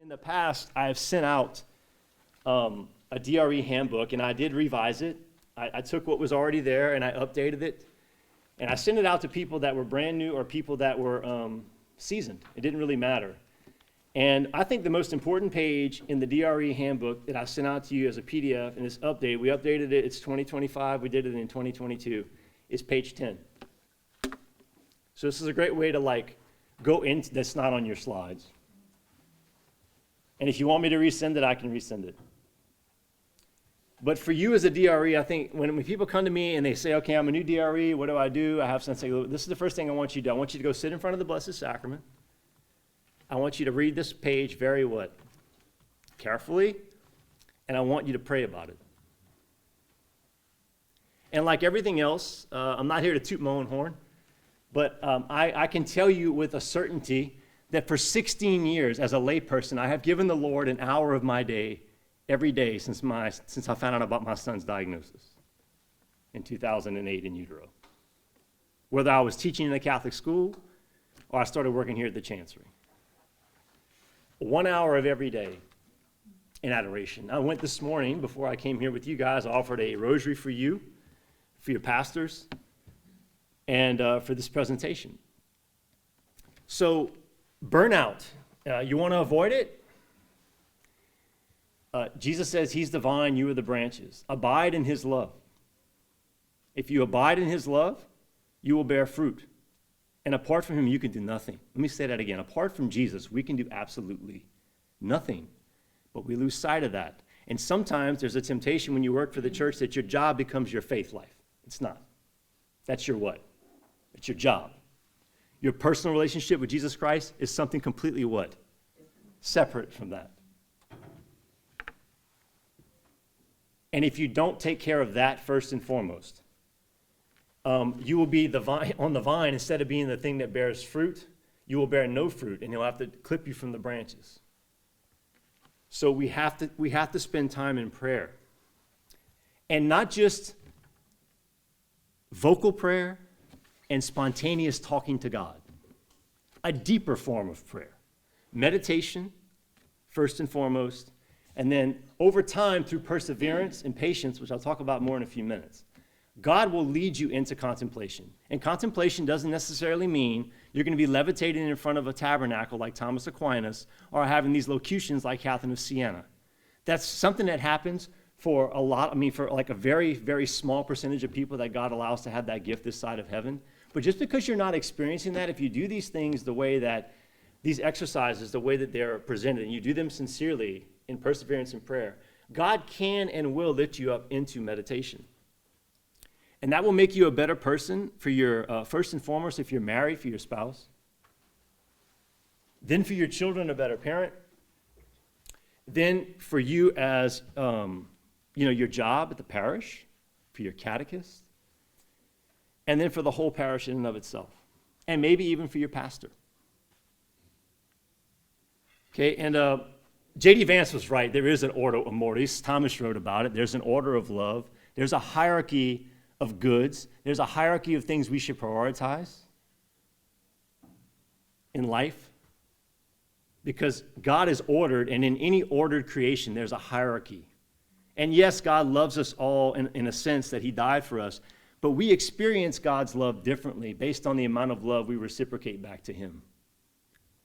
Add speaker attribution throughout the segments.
Speaker 1: In the past, I have sent out a DRE handbook, and I did revise it. I took what was already there, and I updated it. And I sent it out to people that were brand new or people that were seasoned. It didn't really matter. And I think the most important page in the DRE handbook that I sent out to you as a PDF in this update, we updated it, it's 2025, we did it in 2022, is page 10. So this is a great way to go into, that's not on your slides. And if you want me to resend it, I can resend it. But for you as a DRE, I think when people come to me and they say, okay, I'm a new DRE, what do? I have some say, this is the first thing I want you to do. I want you to go sit in front of the Blessed Sacrament. I want you to read this page very what? Carefully, and I want you to pray about it. And like everything else, I'm not here to toot my own horn, but I can tell you with a certainty that for 16 years as a layperson, I have given the Lord an hour of my day every day since I found out about my son's diagnosis in 2008 in utero. Whether I was teaching in a Catholic school or I started working here at the Chancery. 1 hour of every day in adoration. I went this morning, before I came here with you guys, I offered a rosary for you, for your pastors, and for this presentation. So, burnout, you want to avoid it? Jesus says he's the vine, you are the branches. Abide in his love. If you abide in his love, you will bear fruit. And apart from him, you can do nothing. Let me say that again. Apart from Jesus, we can do absolutely nothing. But we lose sight of that. And sometimes there's a temptation when you work for the church that your job becomes your faith life. It's not. That's your what? It's your job. Your personal relationship with Jesus Christ is something completely what? Separate from that. And if you don't take care of that first and foremost, you will be the vine, on the vine instead of being the thing that bears fruit. You will bear no fruit, and he'll have to clip you from the branches. So we have to spend time in prayer, and not just vocal prayer and spontaneous talking to God. A deeper form of prayer, meditation, first and foremost, and then over time through perseverance and patience, which I'll talk about more in a few minutes. God will lead you into contemplation. And contemplation doesn't necessarily mean you're going to be levitating in front of a tabernacle like Thomas Aquinas or having these locutions like Catherine of Siena. That's something that happens for for like a very, very small percentage of people that God allows to have that gift this side of heaven. But just because you're not experiencing that, if you do these things the way that, these exercises, the way that they're presented, and you do them sincerely in perseverance and prayer, God can and will lift you up into meditation. And that will make you a better person for your, first and foremost, if you're married, for your spouse. Then for your children, a better parent. Then for you as, your job at the parish, for your catechist. And then for the whole parish in and of itself. And maybe even for your pastor. Okay, and J.D. Vance was right. There is an ordo immortis. Thomas wrote about it. There's an order of love. There's a hierarchy of goods. There's a hierarchy of things we should prioritize in life. Because God is ordered, and in any ordered creation, there's a hierarchy. And yes, God loves us all in a sense that he died for us, but we experience God's love differently based on the amount of love we reciprocate back to him.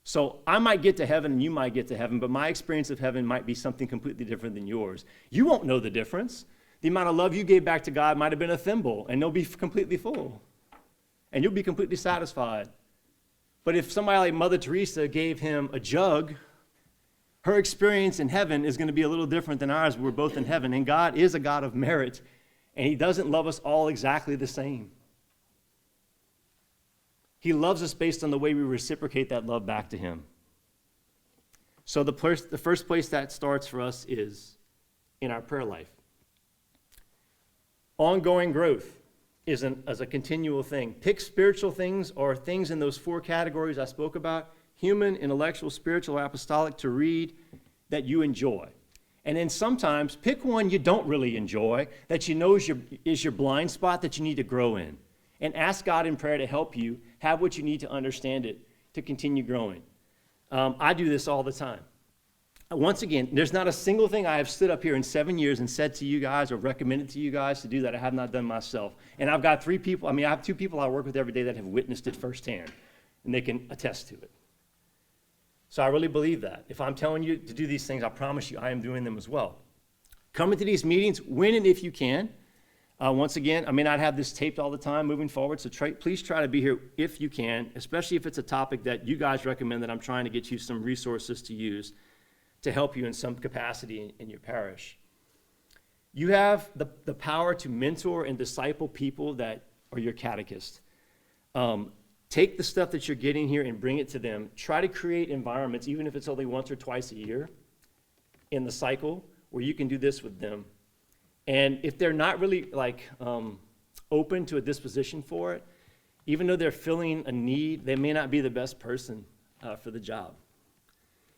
Speaker 1: So I might get to heaven and you might get to heaven, but my experience of heaven might be something completely different than yours. You won't know the difference. The amount of love you gave back to God might have been a thimble, and they'll be completely full. And you'll be completely satisfied. But if somebody like Mother Teresa gave him a jug, her experience in heaven is going to be a little different than ours. We're both in heaven, and God is a God of merit, and he doesn't love us all exactly the same. He loves us based on the way we reciprocate that love back to him. So the first place that starts for us is in our prayer life. Ongoing growth is a continual thing. Pick spiritual things or things in those 4 categories I spoke about: human, intellectual, spiritual, apostolic, to read that you enjoy. And then sometimes pick one you don't really enjoy that you know is your blind spot that you need to grow in. And ask God in prayer to help you have what you need to understand it to continue growing. I do this all the time. once again, there's not a single thing I have stood up here in 7 years and said to you guys or recommended to you guys to do that I have not done myself. And I've got I have 2 people I work with every day that have witnessed it firsthand, and they can attest to it. So I really believe that. If I'm telling you to do these things, I promise you I am doing them as well. Come into these meetings when and if you can. Once again, I may not have this taped all the time moving forward, so please try to be here if you can, especially if it's a topic that you guys recommend that I'm trying to get you some resources to use to help you in some capacity in your parish. You have the power to mentor and disciple people that are your catechists. Take the stuff that you're getting here and bring it to them. Try to create environments, even if it's only once or twice a year in the cycle, where you can do this with them. And if they're not really open to a disposition for it, even though they're feeling a need, they may not be the best person for the job.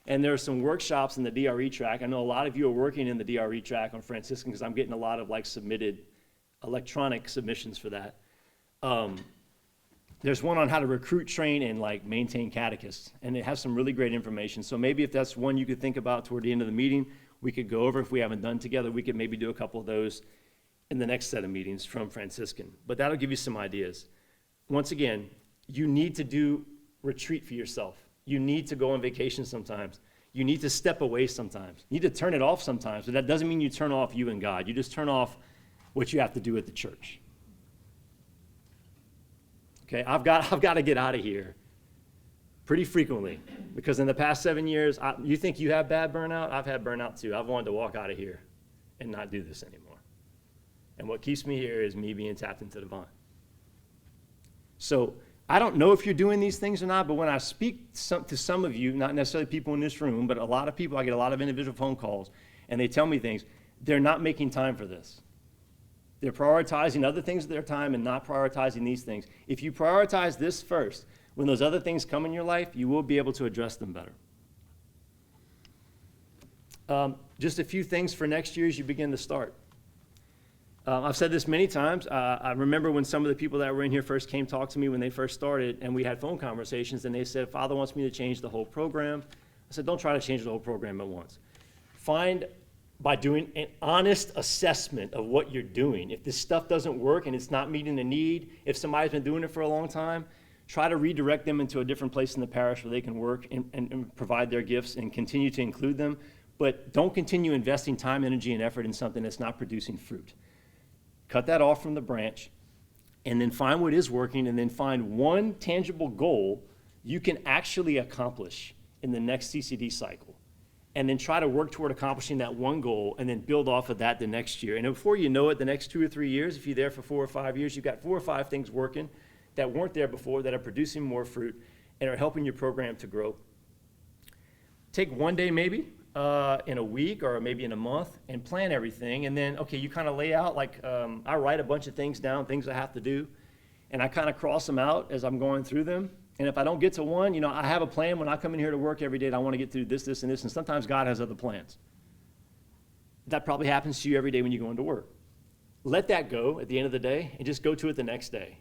Speaker 1: And there are some workshops in the DRE track. I know a lot of you are working in the DRE track on Franciscan because I'm getting a lot of submitted electronic submissions for that. There's one on how to recruit, train, and maintain catechists, and it has some really great information. So maybe if that's one you could think about toward the end of the meeting, we could go over. If we haven't done together, we could maybe do a couple of those in the next set of meetings from Franciscan. But that'll give you some ideas. Once again, you need to do retreat for yourself. You need to go on vacation sometimes. You need to step away sometimes. You need to turn it off sometimes, but that doesn't mean you turn off you and God. You just turn off what you have to do at the church. Okay, I've got to get out of here pretty frequently because in the past 7 years, you think you have bad burnout? I've had burnout too. I've wanted to walk out of here and not do this anymore. And what keeps me here is me being tapped into the vine. So I don't know if you're doing these things or not, but when I speak to some of you, not necessarily people in this room, but a lot of people, I get a lot of individual phone calls, and they tell me things. They're not making time for this. They're prioritizing other things of their time and not prioritizing these things. If you prioritize this first, when those other things come in your life, you will be able to address them better. Just a few things for next year as you begin to start. I've said this many times. I remember when some of the people that were in here first came talk to me when they first started, and we had phone conversations, and they said, Father wants me to change the whole program. I said, don't try to change the whole program at once. Find, by doing an honest assessment of what you're doing, if this stuff doesn't work and it's not meeting the need, if somebody's been doing it for a long time, try to redirect them into a different place in the parish where they can work and provide their gifts and continue to include them. But don't continue investing time, energy, and effort in something that's not producing fruit. Cut that off from the branch, and then find what is working, and then find one tangible goal you can actually accomplish in the next CCD cycle. And then try to work toward accomplishing that one goal, and then build off of that the next year. And before you know it, the next 2 or 3 years, if you're there for 4 or 5 years, you've got 4 or 5 things working that weren't there before, that are producing more fruit and are helping your program to grow. Take one day maybe, in a week or maybe in a month, and plan everything. And then, okay, you kind of lay out, I write a bunch of things down, things I have to do, and I kind of cross them out as I'm going through them. And if I don't get to one, I have a plan when I come in here to work every day, and I want to get through this, this, and this, and sometimes God has other plans. That probably happens to you every day when you go into work. Let that go at the end of the day, and just go to it the next day.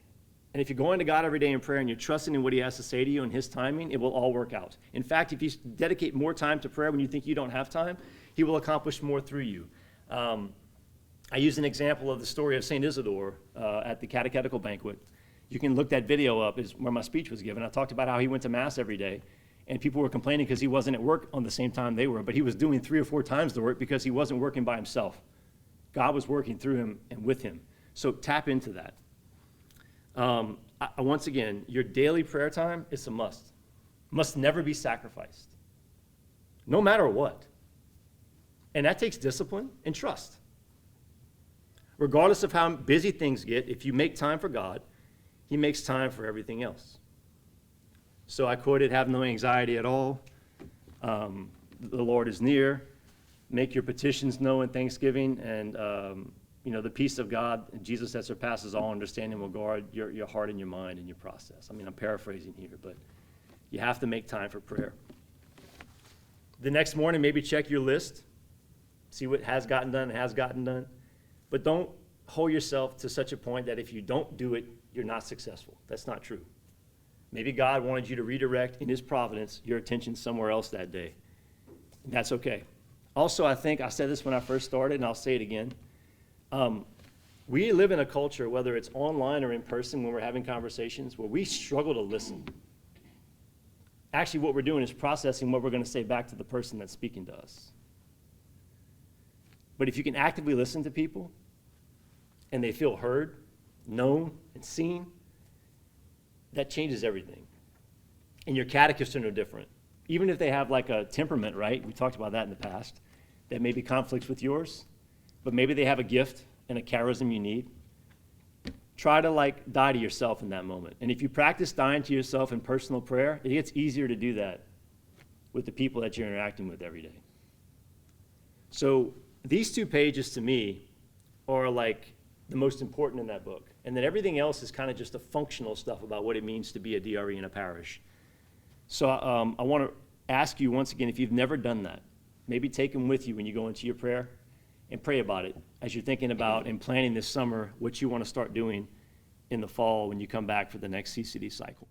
Speaker 1: And if you're going to God every day in prayer and you're trusting in what he has to say to you and his timing, it will all work out. In fact, if you dedicate more time to prayer when you think you don't have time, he will accomplish more through you. I use an example of the story of St. Isidore at the catechetical banquet. You can look that video up, is where my speech was given. I talked about how he went to Mass every day, and people were complaining because he wasn't at work on the same time they were, but he was doing 3 or 4 times the work because he wasn't working by himself. God was working through him and with him. So tap into that. Once again, your daily prayer time is a must. Must never be sacrificed, no matter what. And that takes discipline and trust. Regardless of how busy things get, if you make time for God, he makes time for everything else. So I quoted, have no anxiety at all. The Lord is near. Make your petitions known in thanksgiving, and the peace of God, Jesus that surpasses all understanding, will guard your heart and your mind and your process. I'm paraphrasing here, but you have to make time for prayer. The next morning, maybe check your list, see what has gotten done and has gotten done, but don't hold yourself to such a point that if you don't do it, you're not successful. That's not true. Maybe God wanted you to redirect in his providence your attention somewhere else that day. That's okay. Also, I think I said this when I first started, and I'll say it again. We live in a culture, whether it's online or in person, when we're having conversations, where we struggle to listen. Actually, what we're doing is processing what we're going to say back to the person that's speaking to us. But if you can actively listen to people, and they feel heard, known, and seen, that changes everything. And your catechists are no different. Even if they have like a temperament, right? We talked about that in the past, that maybe conflicts with yours, but maybe they have a gift and a charism you need. Try to like die to yourself in that moment. And if you practice dying to yourself in personal prayer, it gets easier to do that with the people that you're interacting with every day. So these 2 pages to me are like the most important in that book. And then everything else is kind of just the functional stuff about what it means to be a DRE in a parish. So I want to ask you once again, if you've never done that, maybe take them with you when you go into your prayer and pray about it as you're thinking about and planning this summer what you want to start doing in the fall when you come back for the next CCD cycle.